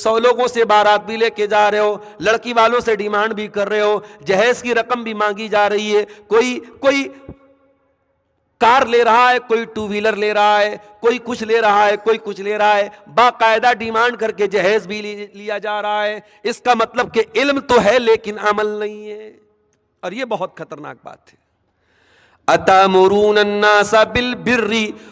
100 لوگوں سے بارات بھی لے کے جا رہے ہو, لڑکی والوں سے ڈیمانڈ بھی کر رہے ہو, جہیز کی رقم بھی مانگی جا رہی ہے, کوئی کار لے رہا ہے, کوئی 2 ویلر لے رہا ہے, کوئی کچھ لے رہا ہے, کوئی کچھ لے رہا ہے, باقاعدہ ڈیمانڈ کر کے جہیز بھی لیا جا رہا ہے. اس کا مطلب کہ علم تو ہے لیکن عمل نہیں ہے, اور یہ بہت خطرناک بات ہے. اتامرون الناس بالبر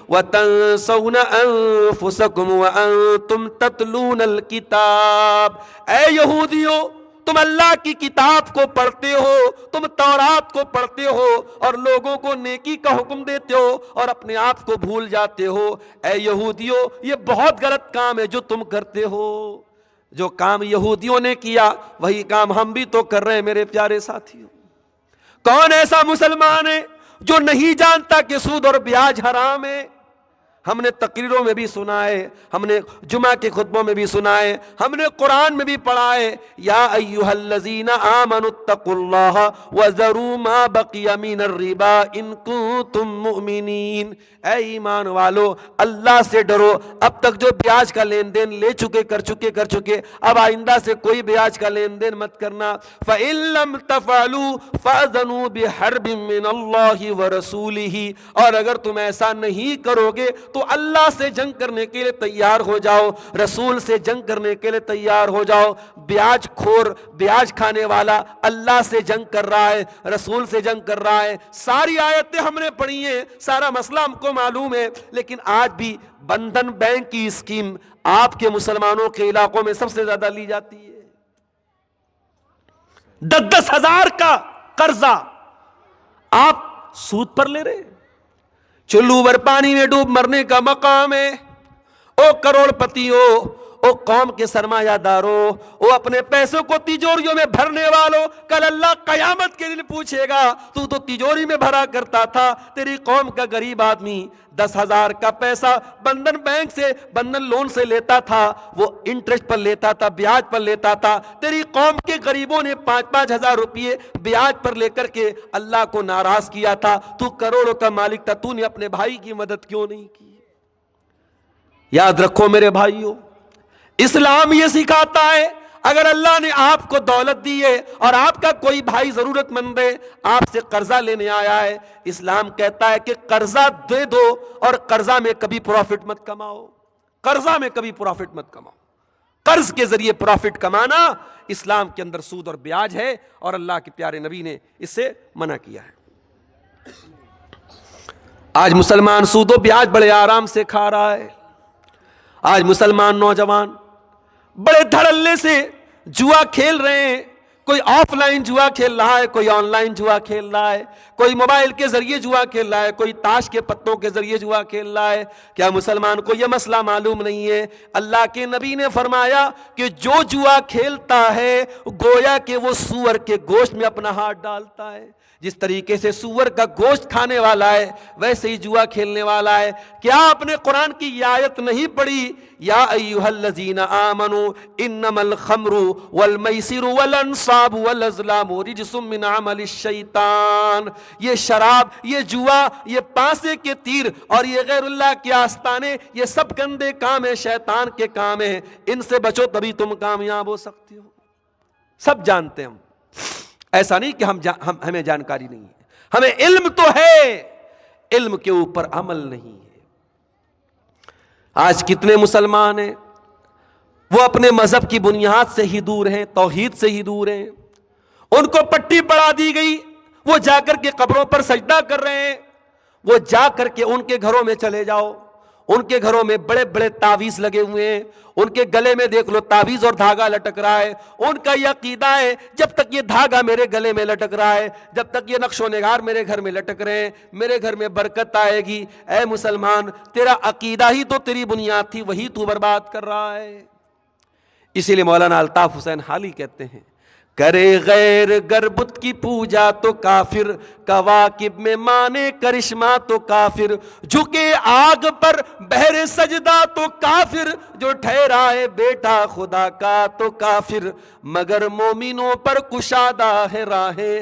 وتنسون انفسکم وانتم تتلون الکتاب. اے یہودیوں, تم اللہ کی کتاب کو پڑھتے ہو, تم تورات کو پڑھتے ہو اور لوگوں کو نیکی کا حکم دیتے ہو اور اپنے آپ کو بھول جاتے ہو. اے یہودیوں, یہ بہت غلط کام ہے جو تم کرتے ہو. جو کام یہودیوں نے کیا وہی کام ہم بھی تو کر رہے ہیں میرے پیارے ساتھیوں. کون ایسا مسلمان ہے جو نہیں جانتا کہ سود اور بیاج حرام ہے؟ ہم نے تقریروں میں بھی سنا ہے, ہم نے جمعہ کے خطبوں میں بھی سنا ہے, ہم نے قرآن میں بھی پڑھا ہے, یا ایھا الذین آمنوا اتقوا اللہ وذروا ما بقی من الربا ان کنتم مؤمنین. اے ایمان والو, اللہ سے ڈرو. اب تک جو بیاج کا لین دین لے چکے کر چکے, اب آئندہ سے کوئی بیاج کا لین دین مت کرنا. فَإِن لَّمْ تَفْعَلُوا فَأْذَنُوا بِحَرْبٍ مِّنَ اللَّهِ وَرَسُولِهِ. اور اگر تم ایسا نہیں کرو گے تو اللہ سے جنگ کرنے کے لیے تیار ہو جاؤ, رسول سے جنگ کرنے کے لیے تیار ہو جاؤ. بیاج خور, بیاج کھانے والا اللہ سے جنگ کر رہا ہے, رسول سے جنگ کر رہا ہے. ساری آیتیں ہم نے پڑھی ہیں, سارا مسئلہ ہم کو معلوم ہے, لیکن آج بھی بندھن بینک کی اسکیم آپ کے مسلمانوں کے علاقوں میں سب سے زیادہ لی جاتی ہے. 10-10 ہزار کا قرضہ آپ سود پر لے رہے. چلو بھر پانی میں ڈوب مرنے کا مقام ہے. او کروڑ پتی ہو, او قوم کے سرمایہ دارو, او اپنے پیسوں کو تجوریوں میں بھرنے والوں, کل اللہ قیامت کے دن پوچھے گا تو تجوری میں بھرا کرتا تھا. تیری قوم کا غریب آدمی 10,000 کا پیسہ بندھن بینک سے, بندھن لون سے لیتا تھا, وہ انٹرسٹ پر لیتا تھا, بیاج پر لیتا تھا. تیری قوم کے غریبوں نے 5-5 ہزار روپئے بیاج پر لے کر کے اللہ کو ناراض کیا تھا. تو کروڑوں کا مالک تھا, تو نے اپنے بھائی کی مدد کیوں نہیں کی؟ یاد رکھو میرے بھائیوں, اسلام یہ سکھاتا ہے اگر اللہ نے آپ کو دولت دی ہے اور آپ کا کوئی بھائی ضرورت مند ہے, آپ سے قرضہ لینے آیا ہے, اسلام کہتا ہے کہ قرضہ دے دو اور قرضہ میں کبھی پروفٹ مت کماؤ. قرضہ میں کبھی پروفٹ مت کماؤ. قرض کے ذریعے پروفٹ کمانا اسلام کے اندر سود اور بیاج ہے, اور اللہ کے پیارے نبی نے اس سے منع کیا ہے. آج مسلمان سود و بیاج بڑے آرام سے کھا رہا ہے. آج مسلمان نوجوان بڑے دھڑلے سے جوا کھیل رہے ہیں. کوئی آف لائن جوا کھیل رہا ہے, کوئی آن لائن جوا کھیل رہا ہے, کوئی موبائل کے ذریعے جوا کھیل رہا ہے, کوئی تاش کے پتوں کے ذریعے جوا کھیل رہا ہے. کیا مسلمان کو یہ مسئلہ معلوم نہیں ہے؟ اللہ کے نبی نے فرمایا کہ جو جوا کھیلتا ہے گویا کہ وہ سور کے گوشت میں اپنا ہاتھ ڈالتا ہے. جس طریقے سے سور کا گوشت کھانے والا ہے ویسے ہی جوا کھیلنے والا ہے. کیا آپ نے قرآن کی یہ آیت نہیں پڑھی؟ یا ایھا الذین آمنوا انما الخمر والمیسر والانصاب والازلام رجس من عمل الشیطان. یہ شراب, یہ جوا, یہ پانسے کے تیر اور یہ غیر اللہ کے آستانے, یہ سب گندے کام ہیں, شیطان کے کام ہیں. ان سے بچو تبھی تم کامیاب ہو سکتے ہو. سب جانتے ہیں ہم, ایسا نہیں کہ ہمیں جانکاری نہیں ہے, ہمیں علم تو ہے, علم کے اوپر عمل نہیں ہے. آج کتنے مسلمان ہیں وہ اپنے مذہب کی بنیاد سے ہی دور ہیں, توحید سے ہی دور ہیں. ان کو پٹی پڑھا دی گئی, وہ جا کر کے قبروں پر سجدہ کر رہے ہیں. وہ جا کر کے ان کے گھروں میں چلے جاؤ, ان کے گھروں میں بڑے بڑے تعویذ لگے ہوئے ہیں, ان کے گلے میں دیکھ لو تعویذ اور دھاگا لٹک رہا ہے. ان کا یہ عقیدہ ہے جب تک یہ دھاگا میرے گلے میں لٹک رہا ہے, جب تک یہ نقش و نگار میرے گھر میں لٹک رہے ہیں, میرے گھر میں برکت آئے گی. اے مسلمان, تیرا عقیدہ ہی تو تیری بنیاد تھی, وہی تو برباد کر رہا ہے. اسی لیے مولانا الطاف حسین حالی کہتے ہیں, کرے غیر گر بت کی پوجا تو کافر, کواکب میں مانے کرشمہ تو کافر, جھکے آگ پر بہر سجدہ تو کافر, جو ٹھہرا ہے بیٹا خدا کا تو کافر, مگر مومنوں پر کشادہ ہے راہیں,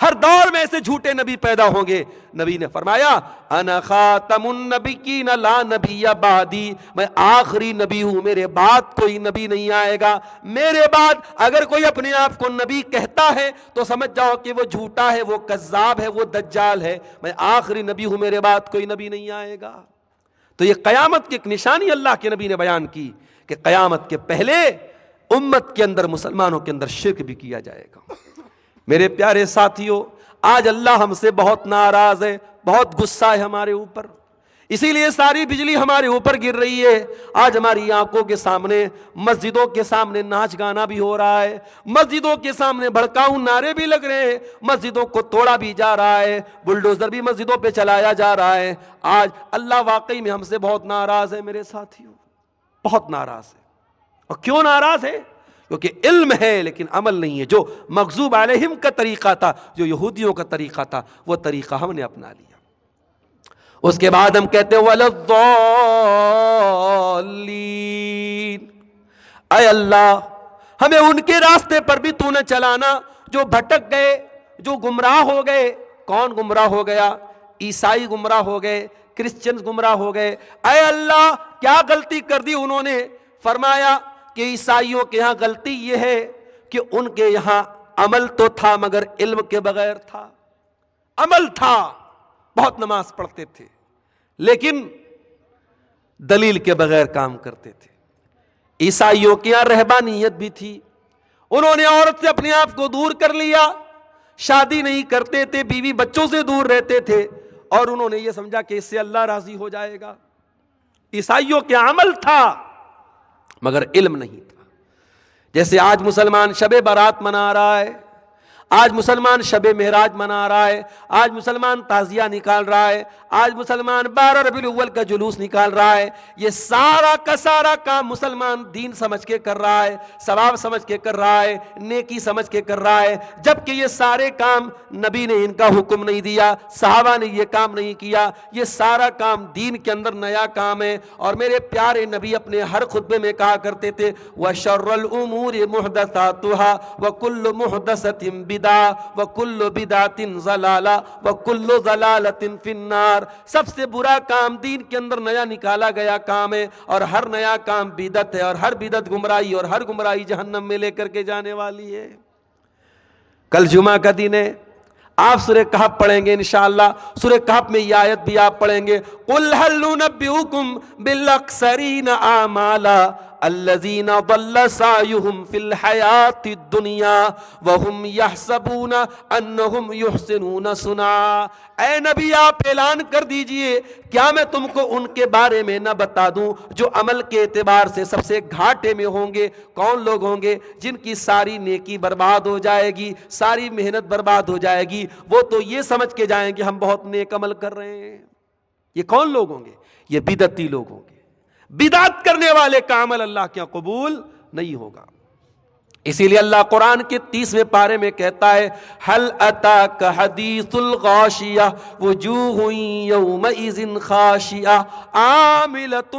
ہر دور میں ایسے جھوٹے نبی پیدا ہوں گے. نبی نے فرمایا انا خاتم النبیین لا نبی بعدی, میں آخری نبی ہوں, میرے بعد کوئی نبی نہیں آئے گا. میرے بعد اگر کوئی اپنے آپ کو نبی کہتا ہے تو سمجھ جاؤ کہ وہ جھوٹا ہے, وہ کذاب ہے, وہ دجال ہے. میں آخری نبی ہوں, میرے بعد کوئی نبی نہیں آئے گا. تو یہ قیامت کی ایک نشانی اللہ کے نبی نے بیان کی کہ قیامت کے پہلے امت کے اندر, مسلمانوں کے اندر شرک بھی کیا جائے گا. میرے پیارے ساتھیوں, آج اللہ ہم سے بہت ناراض ہے, بہت غصہ ہے ہمارے اوپر, اسی لیے ساری بجلی ہمارے اوپر گر رہی ہے. آج ہماری آنکھوں کے سامنے مسجدوں کے سامنے ناچ گانا بھی ہو رہا ہے, مسجدوں کے سامنے بھڑکاؤ نعرے بھی لگ رہے ہیں, مسجدوں کو توڑا بھی جا رہا ہے, بلڈوزر بھی مسجدوں پہ چلایا جا رہا ہے. آج اللہ واقعی میں ہم سے بہت ناراض ہے میرے ساتھیوں, بہت ناراض ہے. اور کیوں ناراض ہے؟ کیونکہ علم ہے لیکن عمل نہیں ہے. جو مغضوب علیہم کا طریقہ تھا, جو یہودیوں کا طریقہ تھا, وہ طریقہ ہم نے اپنا لیا. اس کے بعد ہم کہتے ہیں وَلَا الضَّالِّينَ, اے اللہ ہمیں ان کے راستے پر بھی تو نہ چلانا جو بھٹک گئے, جو گمراہ ہو گئے. کون گمراہ ہو گیا؟ عیسائی گمراہ ہو گئے, کرسچنز گمراہ ہو گئے. اے اللہ کیا غلطی کر دی انہوں نے؟ فرمایا کہ عیسائیوں کے یہاں غلطی یہ ہے کہ ان کے یہاں عمل تو تھا مگر علم کے بغیر تھا. عمل تھا, بہت نماز پڑھتے تھے لیکن دلیل کے بغیر کام کرتے تھے. عیسائیوں کے یہاں رہبانیت بھی تھی, انہوں نے عورت سے اپنے آپ کو دور کر لیا, شادی نہیں کرتے تھے, بیوی بچوں سے دور رہتے تھے, اور انہوں نے یہ سمجھا کہ اس سے اللہ راضی ہو جائے گا. عیسائیوں کے عمل تھا مگر علم نہیں تھا. جیسے آج مسلمان شب برات منا رہا ہے, آج مسلمان شب معراج منا رہا ہے, آج مسلمان تعزیہ نکال رہا ہے, آج مسلمان 12 ربیع الاول کا جلوس نکال رہا ہے. یہ سارا کا سارا کام مسلمان دین سمجھ کے کر رہا ہے, ثواب سمجھ کے کر رہا ہے, نیکی سمجھ کے کر رہا ہے, جبکہ یہ سارے کام نبی نے ان کا حکم نہیں دیا, صحابہ نے یہ کام نہیں کیا. یہ سارا کام دین کے اندر نیا کام ہے. اور میرے پیارے نبی اپنے ہر خطبے میں کہا کرتے تھے وَشَرَّ الْأُمُورِ مُحْدَثَاتُهَا وَكُلُّ مُحْدَثَةٍ بِدْعَةٌ وَكُلُّ بِدْعَةٍ ضَلَالَةٌ وَكُلُّ ضَلَالَةٍ فِي النَّارِ. سب سے برا کام دین کے اندر نیا نکالا گیا کام ہے, اور ہر نیا کام بدعت ہے, اور ہر بدعت گمراہی, اور ہر گمراہی جہنم میں لے کر کے جانے والی ہے. کل جمعہ کا دن ہے, آپ سورہ کہف پڑھیں گے انشاءاللہ. سورہ کہف میں یہ آیت بھی آپ پڑھیں گے قُلْ هَلْ نُنَبِّئُكُمْ بِالْأَخْسَرِينَ أَعْمَالًا الَّذِينَ ضَلَّ سَعْيُهُمْ فِي الْحَيَاةِ الدُّنْيَا وَهُمْ يَحْسَبُونَ أَنَّهُمْ يُحْسِنُونَ صُنْعًا. اے نبی آپ اعلان کر دیجئے, کیا میں تم کو ان کے بارے میں نہ بتا دوں جو عمل کے اعتبار سے سب سے گھاٹے میں ہوں گے؟ کون لوگ ہوں گے؟ جن کی ساری نیکی برباد ہو جائے گی, ساری محنت برباد ہو جائے گی. وہ تو یہ سمجھ کے جائیں گے ہم بہت نیک عمل کر رہے ہیں. یہ کون لوگ ہوں گے؟ یہ بدعتی لوگ ہوں گے. بدعت کرنے والے کا عمل اللہ کے قبول نہیں ہوگا. اسی لیے اللہ قرآن کے 30ویں پارے میں کہتا ہے هل اتاک حدیث الغاشیہ وجوہ یومئذ خاشعہ عاملۃ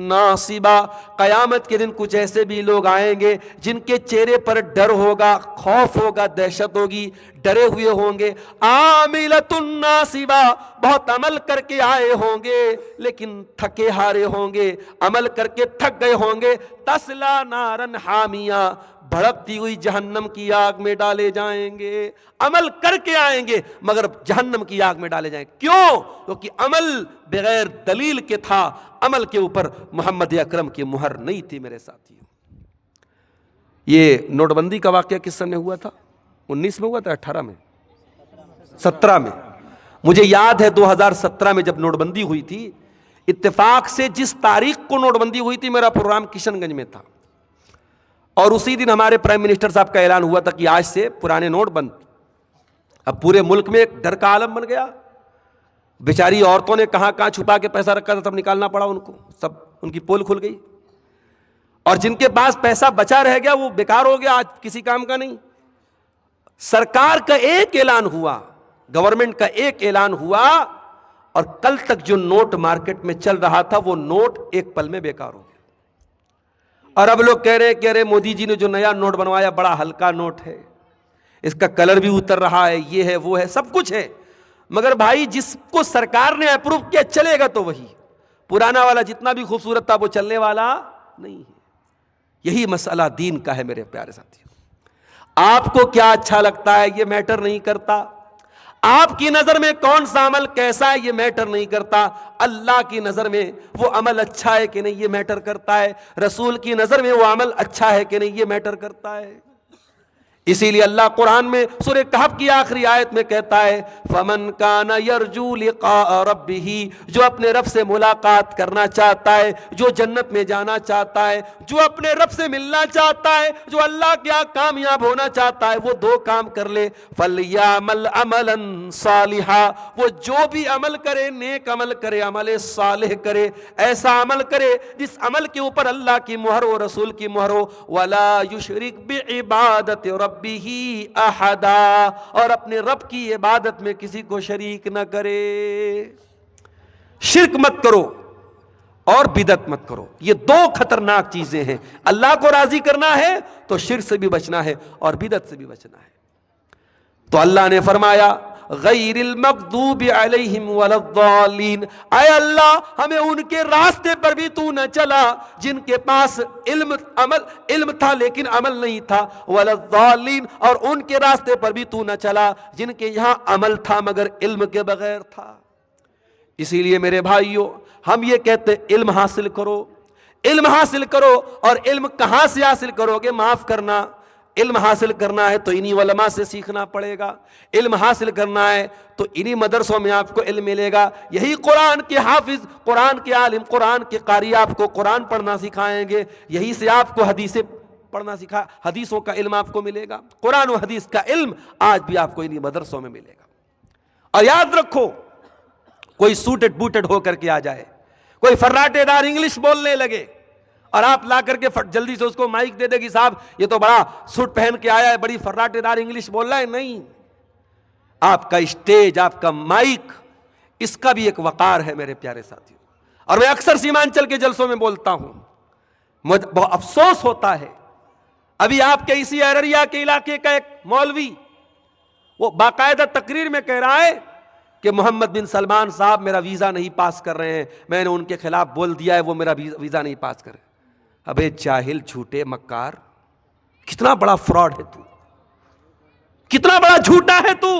ناصبہ. قیامت کے دن کچھ ایسے بھی لوگ آئیں گے جن کے چہرے پر ڈر ہوگا, خوف ہوگا, دہشت ہوگی, ڈرے ہوئے ہوں گے. عاملۃ ناصبہ, بہت عمل کر کے آئے ہوں گے لیکن تھکے ہارے ہوں گے, عمل کر کے تھک گئے ہوں گے. تسلا نارن حامیہ, بھڑکتی ہوئی جہنم کی آگ میں ڈالے جائیں گے. عمل کر کے آئیں گے مگر جہنم کی آگ میں ڈالے جائیں گے. کیوں؟ کیونکہ عمل بغیر دلیل کے تھا, عمل کے اوپر محمد اکرم کی مہر نہیں تھی. میرے ساتھیوں, یہ نوٹ بندی کا واقعہ کس سن میں ہوا تھا؟ 19 میں ہوا تھا, 18 میں, 17 میں. مجھے یاد ہے 2017 میں جب نوٹ بندی ہوئی تھی, اتفاق سے جس تاریخ کو نوٹ بندی ہوئی تھی میرا پروگرام کشن گنج میں تھا, اور اسی دن ہمارے پرائم منسٹر صاحب کا اعلان ہوا تھا کہ آج سے پرانے نوٹ بند. اب پورے ملک میں ایک ڈر کا عالم بن گیا. بیچاری عورتوں نے کہاں کہاں چھپا کے پیسہ رکھا تھا, سب نکالنا پڑا ان کو, سب ان کی پول کھل گئی. اور جن کے پاس پیسہ بچا رہ گیا وہ بیکار ہو گیا, آج کسی کام کا نہیں. سرکار کا ایک اعلان ہوا, گورنمنٹ کا ایک اعلان ہوا, اور کل تک جو نوٹ مارکیٹ میں چل رہا تھا وہ نوٹ ایک پل میں بیکار ہو گیا. اور اب لوگ کہہ رہے ہیں کہ ارے مودی جی نے جو نیا نوٹ بنوایا بڑا ہلکا نوٹ ہے, اس کا کلر بھی اتر رہا ہے، یہ ہے وہ ہے، سب کچھ ہے، مگر بھائی جس کو سرکار نے اپروو کیا چلے گا تو وہی، پرانا والا جتنا بھی خوبصورت تھا وہ چلنے والا نہیں ہے۔ یہی مسئلہ دین کا ہے میرے پیارے ساتھیوں۔ آپ کو کیا اچھا لگتا ہے یہ میٹر نہیں کرتا، آپ کی نظر میں کون سا عمل کیسا ہے یہ میٹر نہیں کرتا، اللہ کی نظر میں وہ عمل اچھا ہے کہ نہیں یہ میٹر کرتا ہے، رسول کی نظر میں وہ عمل اچھا ہے کہ نہیں یہ میٹر کرتا ہے۔ اسی لیے اللہ قرآن میں سورہ کہف کی آخری آیت میں کہتا ہے فَمَنْ كَانَ يَرْجُو لِقَاءَ رَبِّهِ، جو اپنے رب سے ملاقات کرنا چاہتا ہے، جو جنت میں جانا چاہتا ہے، جو اپنے رب سے ملنا چاہتا ہے، جو اللہ کیا کامیاب ہونا چاہتا ہے، وہ دو کام کر لے، فَلْيَعْمَلْ عَمَلًا صَالِحًا، وہ جو بھی عمل کرے نیک عمل کرے، عمل صالح کرے، ایسا عمل کرے جس عمل کے اوپر اللہ کی مہر ہو، رسول کی مہر ہو، وَلَا يُشْرِكْ بِعِبَادَةِ رَبِّهِ احدا، اور اپنے رب کی عبادت میں کسی کو شریک نہ کرے۔ شرک مت کرو اور بدعت مت کرو، یہ دو خطرناک چیزیں ہیں۔ اللہ کو راضی کرنا ہے تو شرک سے بھی بچنا ہے اور بدعت سے بھی بچنا ہے۔ تو اللہ نے فرمایا غیر المغضوب علیہم ولا الضالین، اے اللہ ہمیں ان کے راستے پر بھی تو نہ چلا جن کے پاس علم تھا لیکن عمل نہیں تھا، ولا الضالین، اور ان کے راستے پر بھی تو نہ چلا جن کے یہاں عمل تھا مگر علم کے بغیر تھا۔ اسی لیے میرے بھائیوں ہم یہ کہتے علم حاصل کرو، علم حاصل کرو، اور علم کہاں سے حاصل کرو گے؟ معاف کرنا، علم حاصل کرنا ہے تو انہی علماء سے سیکھنا پڑے گا، علم حاصل کرنا ہے تو انہی مدرسوں میں آپ کو علم ملے گا، یہی قرآن کے حافظ، قرآن کے عالم، قرآن کے قاری آپ کو قرآن پڑھنا سکھائیں گے، یہی سے آپ کو حدیثیں پڑھنا سکھا، حدیثوں کا علم آپ کو ملے گا، قرآن و حدیث کا علم آج بھی آپ کو انہی مدرسوں میں ملے گا۔ اور یاد رکھو، کوئی سوٹڈ بوٹڈ ہو کر کے آ جائے، کوئی فراٹے دار انگلش بولنے لگے اور آپ لا کر کے جلدی سے اس کو مائک دے دے گی، صاحب یہ تو بڑا سوٹ پہن کے آیا ہے، بڑی فراٹے دار انگلش بول رہا ہے، نہیں، آپ کا اسٹیج، آپ کا مائک، اس کا بھی ایک وقار ہے میرے پیارے ساتھیوں۔ اور میں اکثر سیمانچل کے جلسوں میں بولتا ہوں، مجھے بہت افسوس ہوتا ہے، ابھی آپ کے اسی ارریا کے علاقے کا ایک مولوی وہ باقاعدہ تقریر میں کہہ رہا ہے کہ محمد بن سلمان صاحب میرا ویزا نہیں پاس کر رہے ہیں، میں نے ان کے خلاف بول دیا ہے، وہ میرا ویزا نہیں پاس کر رہے۔ ابے جاہل، جھوٹے، مکار، کتنا بڑا فراڈ ہے تو، کتنا بڑا جھوٹا ہے تو،